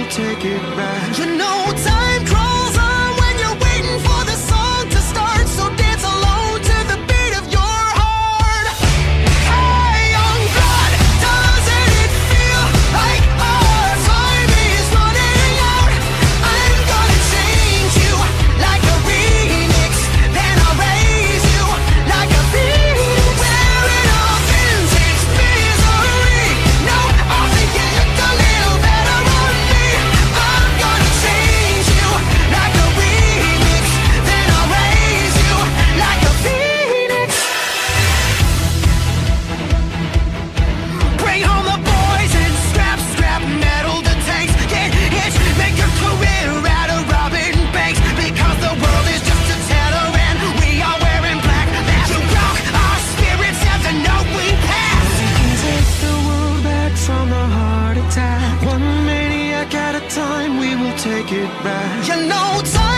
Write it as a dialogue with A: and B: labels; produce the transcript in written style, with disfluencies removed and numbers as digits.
A: will take it back.
B: You know time crawls on when you're waiting for the song to start. So dance alone to the beat of your heart. Hey, young blood, doesn't it feel like our time is running out? I'm gonna change you like a remix, then I'll raise you like a phoenix. Wearing a vintage misery. No, I think you look a little better on me. I'm gonna change you like a remix, then I'll raise you like a phoenix. Bring home the boys and scrap metal the tanks. Get hitched, make a career out of robbing banks. Because the world is just a teller and we are wearing black. That you broke our spirits and the note we passed.
A: We can take the world back from a heart attack. One maniac at a time, we will take it back.
B: You know time